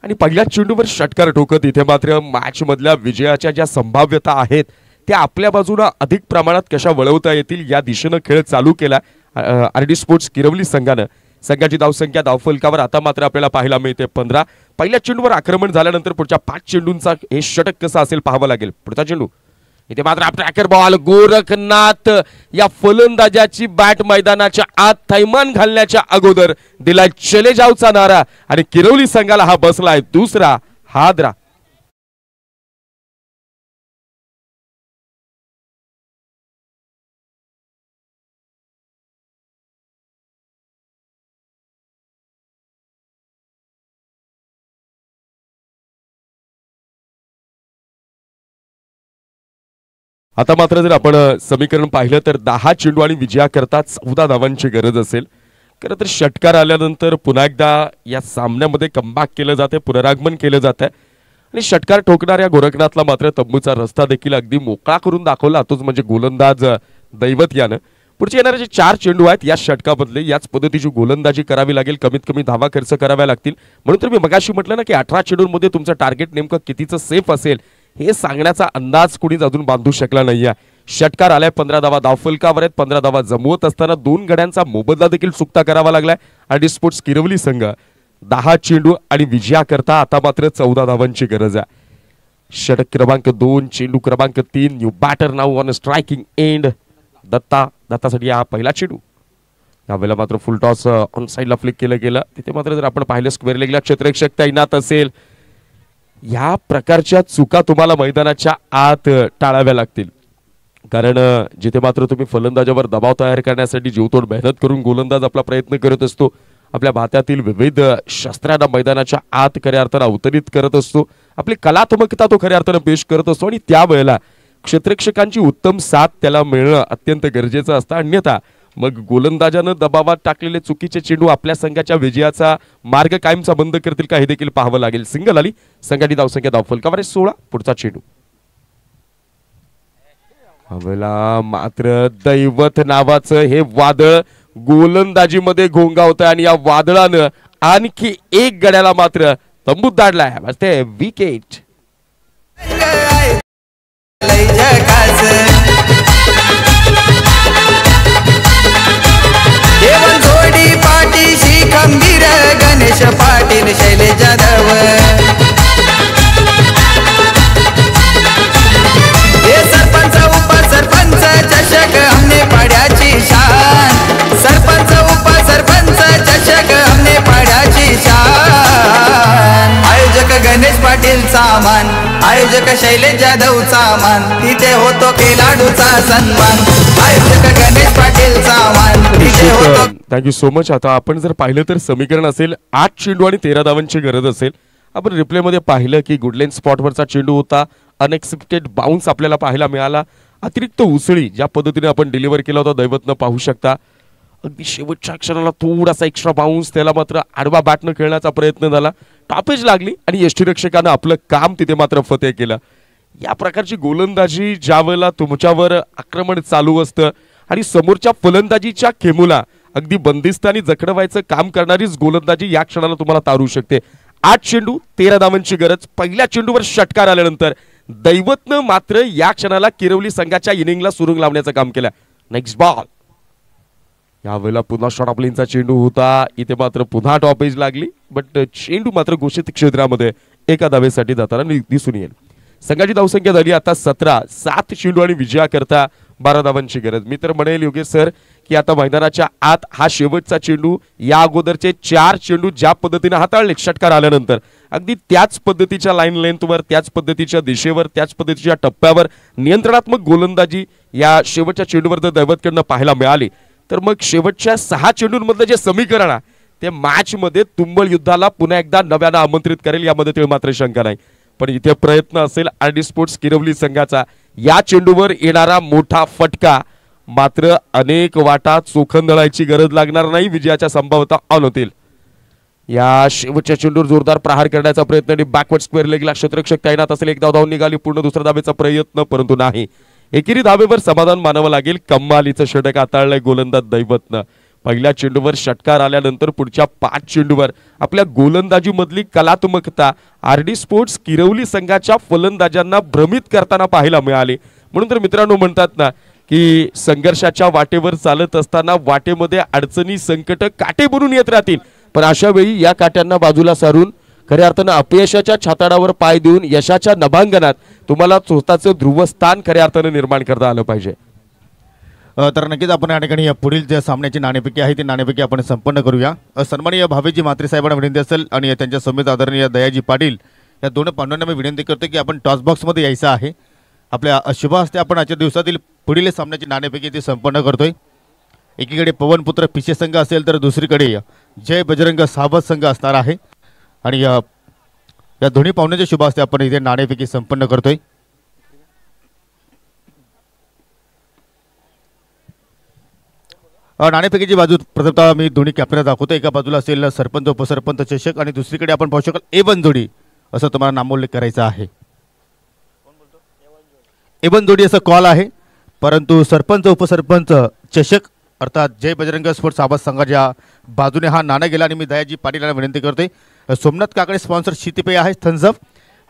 आणि पहिल्या चेंडूवर षटकार ठोकत इथे मात्र मॅच मधल्या विजयाच्या ज्या संभाव्यता आहेत त्या आपल्या बाजूला अधिक प्रमाणात कशा वळवता येतील या दिशेनं खेळ चालू केला आरडी स्पोर्ट्स किरवली संघानं। संघाची धावसंख्या धावफलकावर आता मात्र आपल्याला पाहायला मिळते 15। पहिल्या चेंडूवर आक्रमण झाल्यानंतर पुढच्या 5 चेंडूंचा हे षटक कसं असेल पाहावं लागेल। पुढचा चेंडू इथे मात्र ट्रॅकर बॉल, गोरखनाथ या फलंदाजाची बॅट मैदानाच्या आत थैमान घालण्याच्या अगोदर दिलाय चले जाऊचा नारा आणि किरवली संघाला हा बसलाय दुसरा हादरा। आता मात्र जर आपण समीकरण पाहिलं तर 10 चेंडू आणि विजयाकरता 14 धावांची गरज असेल। खरं तर षटकार आल्यानंतर पुन्हा एकदा या सामन्यामध्ये कमबॅक केलं जाते, पुनरागमन केलं जातं आणि षटकार ठोकणाऱ्या गोरखनाथला मात्र तंबूचा रस्ता देखील अगदी मोकळा करून दाखवला, तोच म्हणजे गोलंदाज दैवत यानं। पुढचे येणारे जे 4 चेंडू आहेत या षटकाबद्दले याच पद्धतीची गोलंदाजी करावी लागेल, कमीत कमी धावा खर्च कराव्या लागतील। म्हणून तर मी मगाशी म्हटलं ना की 18 चेंडूंमध्ये तुमचं टार्गेट नेमकं कितीचं सेफ असेल हे सांगण्याचा अंदाज कुणीच अजून बांधू शकला नाहीये। षटकार आलाय, 15 धावा धावफलकावर आहेत, 15 धावा जमवत असताना 2 गड्यांचा मोबदला देखील चुकता करावा लागलाय आरडी स्पोर्ट्स किरवली संघ। 10 चेंडू आणि विजयाकरता आता मात्र 14 धावांची गरज आहे। षटक क्रमांक 2, चेंडू क्रमांक 3, new batter now on striking end दत्तासाठी हा पहिला चेंडू। यावेळेला मात्र फुल टॉस ऑन साइडला फ्लिक केलं गेलं, तिथे मात्र जर आपण पाहिलं स्क्वेअर लेगला क्षेत्ररक्षक तैनात असेल, या प्रकारच्या चुका तुम्हाला मैदानाच्या आत टाळाव्या लागतील। कारण जिथे मात्र तुम्ही फलंदाजावर दबाव तयार करण्यासाठी जीवतोड मेहनत करून गोलंदाज आपला प्रयत्न करत असतो, आपल्या भात्यातील विविध शस्त्रांना मैदानाच्या आत खऱ्या अर्थानं अवतरित करत असतो, आपली कलात्मकता तो खऱ्या अर्थानं पेश करत असतो आणि त्यावेळेला क्षेत्ररक्षकांची उत्तम साथ त्याला मिळणं अत्यंत गरजेचं असतं। अन्यथा मग गोलंदाजानं दबावात टाकलेले चुकीचे चेंडू आपल्या संघाच्या विजयाचा मार्ग कायमचा बंद करतील का हे देखील पाहावं लागेल। सिंगल आली, संघाची धावसंख्या धावफलकावर 16। पुढचा चेंडू हवेला मात्र दैवत नावाचं हे वादळ गोलंदाजीमध्ये घोंगावतंय आणि या वादळानं आणखी एक गड्याला मात्र तंबूत दाढलाय, वाजते विकेट। पाठीशी खंबीर गणेश पाटील शैलेश जाधव, हे सरपंच उपसरपंच चषक हमने पाड्याची शान, सरपंच उपसरपंच चषक हमने पाड्याची शान। आयोजक गणेश पाटील मान, आयोजक शैलेश जाधव मान, तिथे होतो खेळाडूचा सन्मान। आयोजक गणेश पाटील मान, तिथे होतो। Thank you so much. आता आपण जर पाहिलं तर समीकरण असेल 8 चेंडू आणि 13 धावांची गरज असेल। आपण रिप्ले मध्ये पाहिलं की गुडलेन स्पॉटवरचा चेंडू होता, अनएक्सपेक्टेड बाउन्स आपल्याला पाहायला मिळाला, अतिरिक्त उसळी ज्या पद्धतीने आपण डिलिव्हर केला होता दैवतनं पाहू शकता। अगदी शेवटच्या क्षणाला थोडासा एक्स्ट्रा बाउन्स, त्याला मात्र आडवा बॅटनं खेळण्याचा प्रयत्न झाला, टॉपेज लागली आणि यष्टीरक्षकानं आपलं काम तिथे मात्र फतेह केलं। या प्रकारची गोलंदाजी ज्यावेळेला तुमच्यावर आक्रमण चालू असतं आणि समोरच्या फलंदाजीच्या खेमूला अगदी बंदिस्तानी जखडवायचं काम करणारीच गोलंदाजी या क्षणाला तुम्हाला तारू शकते। 8 चेंडू 13 धावांची गरज। पहिल्या चेंडूवर षटकार आल्यानंतर दैवतनं मात्र या क्षणाला किरवली संघाच्या इनिंगला सुरुंग लावण्याचं काम केलं। नेक्स्ट बॉल यावेळेला पुन्हा शॉर्ट ऑफ लेनचा चेंडू होता, इथे मात्र पुन्हा टॉप एज लागली, बट चेंडू मात्र घोषित क्षेत्रामध्ये एका धावेसाठी जाताना दिसून येईल. संघाची धावसंख्या झाली आता 17, 7 चेंडू आणि विजयाकरता 12 धावांची गरज. मी तर म्हणेल योगेश सर की आता मैदानाच्या आत हा शेवटचा चेंडू, या अगोदरचे 4 चेंडू ज्या पद्धतीने हाताळले षटकार आल्यानंतर अगदी त्याच पद्धतीच्या लाईन लेंथवर, त्याच पद्धतीच्या दिशेवर, त्याच पद्धतीच्या टप्प्यावर नियंत्रणात्मक गोलंदाजी या शेवटच्या चेंडूवर जर दैवतकडनं पाहायला मिळाली तर मग शेवटच्या 6 चेंडूंमधलं जे समीकरण आहे ते मॅच मध्ये तुंबळ युद्धाला पुन्हा एकदा नव्यानं आमंत्रित करेल, यामध्ये ते मात्र शंका नाही. पण इथे प्रयत्न असेल आरडी स्पोर्ट्स किरवली संघाचा, या चेंडूवर येणारा मोठा फटका मात्र अनेक वाटा चोखंदळायची गरज लागणार नाही, विजयाच्या संभाव्यता ऑन होतील. या शेवटच्या चेंडूवर जोरदार प्रहार करण्याचा प्रयत्न आणि बॅकवर्ड स्क्वेअर लेगला क्षेत्ररक्षक तैनात असेल. एक धाव निघाली, पूर्ण दुसऱ्या धावेचा प्रयत्न, परंतु नाही. एकेरी धावेवर समाधान मानावं लागेल. कमालीचं षटक हाताळलंय गोलंदाज दैवतनं. पहिल्या चेंडूवर षटकार आल्यानंतर पुढच्या 5 चेंडूवर आपल्या गोलंदाजी मधली कलात्मकता आरडी स्पोर्ट्स किरवली संघाच्या फलंदाजांना भ्रमित करताना पाहायला मिळाली. म्हणून तर मित्रांनो म्हणतात ना की संघर्षाच्या वाटेवर चालत असताना वाटेमध्ये अडचणी संकट काटे बनून येत राहतील, पण अशा वेळी या काट्यांना बाजूला सारून खऱ्या अर्थानं अपयशाच्या छाताडावर पाय देऊन यशाच्या नभांगणात तुम्हाला स्वतःचं ध्रुवस्थान खऱ्या अर्थानं निर्माण करता आलं पाहिजे. तर नक्कीच आपण या ठिकाणी पुढील जे सामन्याची नाणेफेकी आहे ती नाणेफेकी आपण संपन्न करूया. सन्माननीय भावेजी म्हात्रे साहेबांना विनंती असेल आणि त्यांच्या समेत आदरणीय दयाजी पाटील या दोन पांडवांना मी विनंती करतो की आपण टॉस बॉक्समध्ये यायचं आहे. आपल्या शुभ हस्ते आपण आजच्या दिवसातील पुढील सामन्याची नाणेफेकी ती संपन्न करतोय. एकीकडे पवनपुत्र पिशे संघ असेल तर दुसरीकडे जय बजरंग सावध संघ असणार आहे आणि या दोन्ही पाहुण्यांच्या शुभ हस्ते आपण इथे नाणेफेकी संपन्न करतोय. नाणेफेकीची बाजू प्रथमतः मी दोन्ही कॅप्टनला दाखवतो. एका बाजूला असेल सरपंच उपसरपंच चषक आणि दुसरीकडे आपण पाहू शकाल एवन जोडी असं तुम्हाला नामोल्लेख करायचा आहे. एवन जोडी असं कॉल आहे, परंतु सरपंच उपसरपंच चषक अर्थात जय बजरंग स्पोर्ट्स सावध संघाच्या बाजूने हा नाणं गेला आणि मी दयाजी पाटील यांना विनंती करते. सोमनाथ काकडे स्पॉन्सर शीतपेय आहे थम्स अप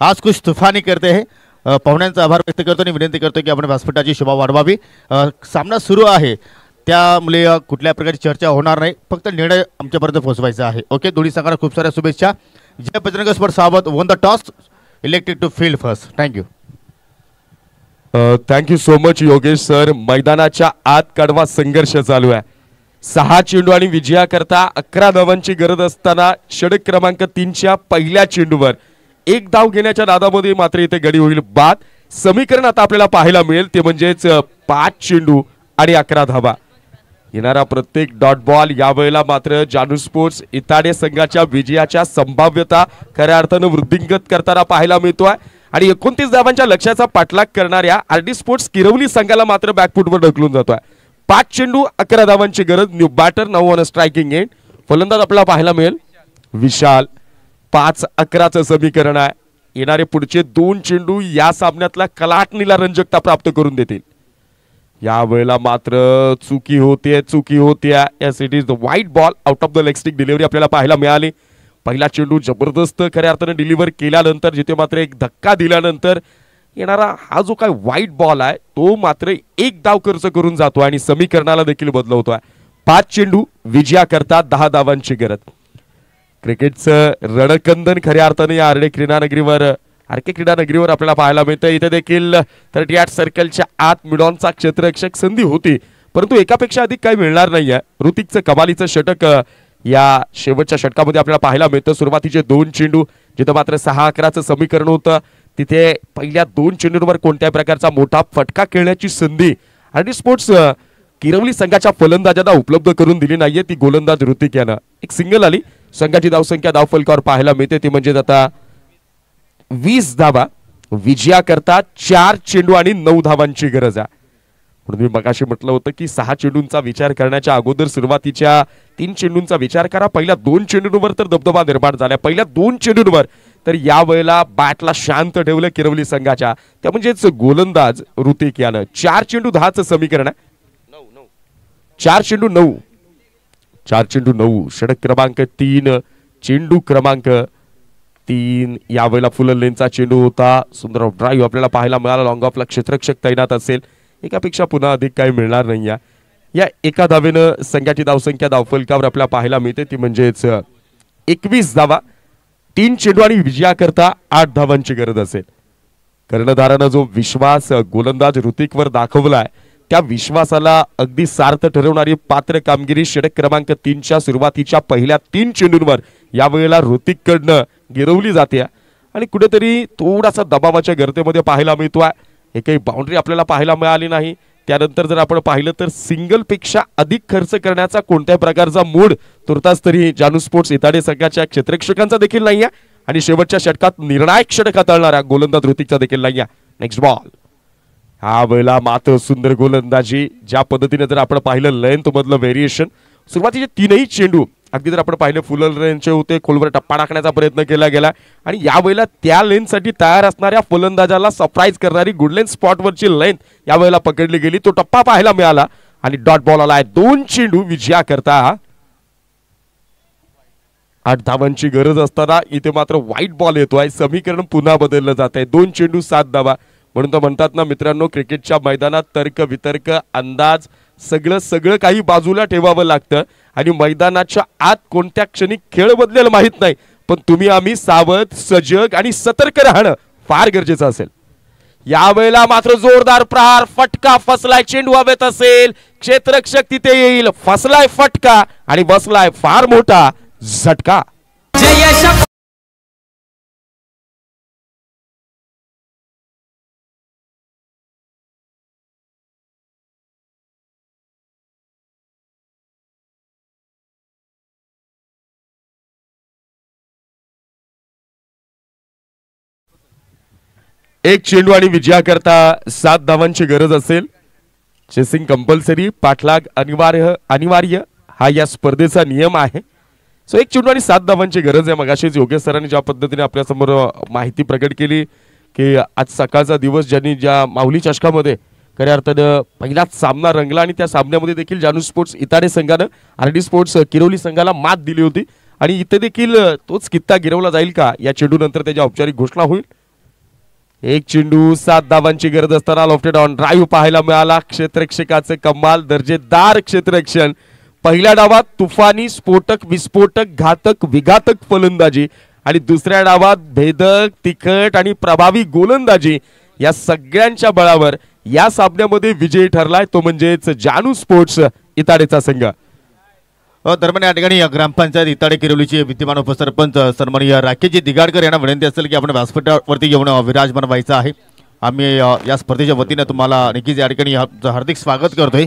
आज कुछ तुफानी करते है. पाहुण्यांचा आभार व्यक्त करतो आणि विनंती करतो की आपण व्यासपीठाची शोभा वाढवावी. सामना सुरू आहे त्यामुळे कुठल्या प्रकारची चर्चा होणार नाही, फक्त निर्णय आमच्यापर्यंत पोहोचवायचा आहे. ओके, दोन्ही संघांना खूप साऱ्या शुभेच्छा. जय बजरंग स्पोर्ट्स सावध won the toss, elected to field first. Thank you. Thank you so much Yogesh sir. मैदानाच्या आत कडवा संघर्ष चालू आहे. 6 चेंडू आणि विजयाकरता 11 धावांची गरज असताना षटक क्रमांक 3च्या पहिल्या चेंडूवर 1 धाव घेण्याच्या नादामध्ये मात्र इथे गडी होईल बाद. समीकरण आता आपल्याला पाहायला मिळेल ते म्हणजेच 5 चेंडू आणि 11 धावा. येणारा प्रत्येक डॉट बॉल यावेळेला मात्र जानू स्पोर्ट्स इताडे संघाच्या विजयाच्या संभाव्यता खऱ्या अर्थानं वृद्धिंगत करताना पाहायला मिळतोय आणि 29 धावांच्या लक्ष्याचा पाठलाग करणाऱ्या आरडी स्पोर्ट्स किरवली संघाला मात्र बॅकफुटवर ढकलून जातोय. 5 चेंडू 11 धावांची गरज. New batter now on striking end. फलंदाज आपल्याला पाहायला मिळेल विशाल. 5-11चं समीकरण आहे. येणारे पुढचे 2 चेंडू या सामन्यातला कलाटणीला रंजकता प्राप्त करून देतील. यावेळेला मात्र चुकी होते. S it is the white ball out of the leg stick delivery आपल्याला पाहायला मिळाली. पहिला चेंडू जबरदस्त खऱ्या अर्थाने डिलिव्हर केल्यानंतर जिथे मात्र एक धक्का दिल्यानंतर येणारा हा जो काय व्हाईट बॉल आहे तो मात्र 1 धाव खर्च करून जातो आणि समीकरणाला देखील बदलवतोय. 5 चेंडू विजयाकरता 10 धावांची गरज. क्रिकेटचं रणकंदन खऱ्या अर्थाने या आरके क्रीडा नगरीवर आपल्याला पाहायला मिळतं. इथे देखील 38 सर्कलच्या आत मिडॉनचा क्षेत्ररक्षक संधी होती, परंतु एकापेक्षा अधिक काही मिळणार नाहीये. ऋतिकचं कमालीचं षटक या शेवटच्या षटकामध्ये आपल्याला पाहायला मिळतं. सुरुवातीचे 2 चेंडू जिथं मात्र 6-11चं समीकरण होतं तिथे पहिल्या 2 चेंडूंवर कोणत्याही प्रकारचा मोठा फटका खेळण्याची संधी आरडी स्पोर्ट्स किरवली संघाच्या फलंदाजांना उपलब्ध करून दिली नाहीये. ती गोलंदाज ऋतिक यानं एक सिंगल आली. संघाची धावसंख्या धावफलकावर पाहायला मिळते ती म्हणजे आता 20 धावा. विजयाकरता 4 चेंडू आणि 9 धावांची गरज आहे. म्हणून मी मगाशी म्हटलं होतं की 6 चेंडूंचा विचार करण्याच्या अगोदर सुरुवातीच्या 3 चेंडूंचा विचार करा. पहिल्या 2 चेंडूंवर तर दबदबा निर्माण झाला. पहिल्या 2 चेंडूंवर तर यावेळेला बॅटला शांत ठेवलं किरवली संघाच्या, त्या म्हणजेच गोलंदाज ऋतिक यानं. 4 चेंडू 10चं समीकरण आहे. 4 चेंडू 9. षटक क्रमांक 3 चेंडू क्रमांक 3 यावेळेला फुल लेनचा चेंडू होता. सुंदर ड्राईव्ह आपल्याला पाहायला मिळाला. लॉंग ऑफला क्षेत्ररक्षक तैनात असेल. एकापेक्षा पुन्हा अधिक काही मिळणार नाही. या एका धावेनं संघाची धावसंख्या धावफलकावर आपल्याला पाहायला मिळते ती म्हणजेच 21 धावा. 3 चेंडू आणि विजयाकरता 8 धावांची गरज असेल. कर्णधारानं जो विश्वास गोलंदाज ऋतिकवर दाखवलाय त्या विश्वासाला अगदी सार्थ ठरवणारी पात्र कामगिरी षटक क्रमांक 3च्या सुरुवातीच्या पहिल्या 3 चेंडूंवर यावेळेला ऋतिककडनं गिरवली जाते आणि कुठेतरी थोडासा दबावाच्या गर्तेमध्ये पाहायला मिळतोय. एकही बाउंड्री आपल्याला पाहायला मिळाली नाही. त्यानंतर जर आपण पाहिलं तर सिंगल पेक्षा अधिक खर्च करण्याचा कोणत्याही प्रकारचा मूड तुर्तास तरी जानू स्पोर्ट्स इताडे संघाच्या क्षेत्ररक्षकांचा देखील नाहीये आणि शेवटच्या षटकात निर्णायक षटक हाताळणाऱ्या गोलंदाज ऋतिकचा देखील नाहीये. Next ball. हा वेळेला मात्र सुंदर गोलंदाजी ज्या पद्धतीने जर आपण पाहिलं लेंथ मधलं व्हेरिएशन सुरुवातीचे 3ही चेंडू अगदी जर आपण पाहिलं फुल रेंजचे होते खोलवर टप्पा टाकण्याचा प्रयत्न केला गेला आणि यावेळेला त्या लेंथसाठी तयार असणाऱ्या फलंदाजाला सरप्राईज करणारी गुडलेन स्पॉटवरची लेंथ यावेळेला पकडली गेली. तो टप्पा पाहायला मिळाला आणि डॉट बॉल आलाय. 2 चेंडू विजयाकरता 8 धावांची गरज असताना इथे मात्र व्हाईट बॉल येतोय. समीकरण पुन्हा बदललं जात आहे. 2 चेंडू 7 धावा. म्हणून तर म्हणतात ना मित्रांनो क्रिकेटच्या मैदानात तर्क वितर्क अंदाज सगळं काही बाजूला ठेवावं लागतं आणि मैदानाच्या आत कोणत्या क्षणी खेळ बदलेल माहित नाही पण तुम्ही आम्ही सावध सजग आणि सतर्क राहणं फार गरजेचं असेल. यावेळेला मात्र जोरदार प्रहार फटका फसलाय. चेंडू हवेत असेल क्षेत्ररक्षक तिथे येईल. फसलाय फटका आणि बसलाय फार मोठा झटका. एक चेंडू आणि विजयाकरता 7 धावांची गरज असेल. चेसिंग कंपल्सरी पाठलाग अनिवार्य हा या स्पर्धेचा नियम आहे. सो 1 चेंडू आणि 7 धावांची गरज आहे. मगाशीच योगेश सरांनी ज्या पद्धतीने आपल्या समोर माहिती प्रकट केली की आज सकाळचा दिवस ज्यांनी ज्या माऊली चषकामध्ये खऱ्या अर्थानं पहिलाच सामना रंगला आणि त्या सामन्यामध्ये देखील जानू स्पोर्ट्स इताडे संघानं आरडी स्पोर्ट्स किरोली संघाला मात दिली होती आणि इथे देखील तोच कित्ता गिरवला जाईल का या चेंडू नंतर त्याची औपचारिक घोषणा होईल. 1 चेंडू 7 धावांची गरज असताना लॉफ्टेड ऑन ड्राईव्ह पाहायला मिळाला. क्षेत्ररक्षकाचे कमाल दर्जेदार क्षेत्ररक्षण. पहिल्या डावात तुफानी स्फोटक विस्फोटक घातक विघातक फलंदाजी आणि दुसऱ्या डावात भेदक तिखट आणि प्रभावी गोलंदाजी या सगळ्यांच्या बळावर या सामन्यामध्ये विजयी ठरलाय तो म्हणजेच जानू स्पोर्ट्स इताडेचा संघ. दरम्यान या ठिकाणी ग्रामपंचायत इताडे किरोलीचे विद्यमान उपसरपंच सन्माननीय राकेशजी दिगाडकर यांना विनंती असेल की आपण व्यासपीठावरती येऊन विराजमान व्हायचं आहे. आम्ही या स्पर्धेच्या वतीने तुम्हाला नक्कीच या ठिकाणी हार्दिक स्वागत करतोय.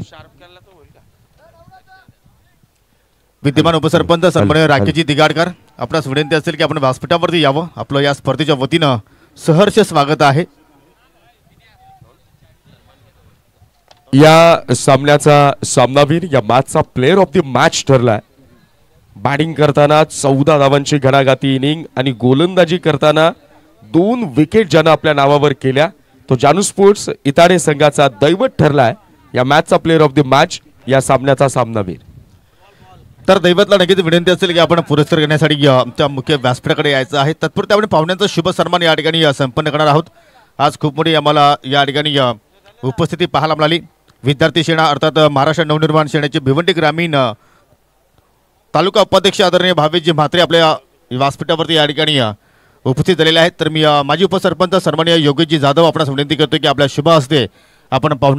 विद्यमान उपसरपंच सन्माननीय राकेशजी दिगाडकर आपणास विनंती असेल की आपण व्यासपीठावरती यावं. आपलं या स्पर्धेच्या वतीनं सहर्ष स्वागत आहे. या सामन्याचा सामनावीर या मॅचचा प्लेअर ऑफ द मॅच ठरलाय. बॅटिंग करताना 14 धावांची घणाघाती इनिंग आणि गोलंदाजी करताना 2 विकेट ज्यानं आपल्या नावावर केल्या तो जानू स्पोर्ट्स इताडे संघाचा दैवत ठरलाय. या मॅचचा प्लेअर ऑफ द मॅच या सामन्याचा सामनावीर. तर दैवतला नक्कीच विनंती असेल की आपण पुरस्कार घेण्यासाठी आमच्या मुख्य व्यासपीठाकडे यायचं आहे. तत्पूर्वी आपण पाहुण्यांचा शुभ सन्मान या ठिकाणी संपन्न करणार आहोत. आज खूप मोठी आम्हाला या ठिकाणी उपस्थिती पाहायला मिळाली. विद्यार्थी सेना अर्थात महाराष्ट्र नवनिर्माण सेनेचे भिवंडी ग्रामीण तालुका उपाध्यक्ष आदरणीय भावेशजी म्हात्रे आपल्या व्यासपीठावरती या ठिकाणी उपस्थित झालेले आहेत. तर मी माजी उपसरपंच सन्माननीय योगेशजी जाधव आपणास विनंती करतो की आपल्या शुभ हस्ते आपण पाहुणे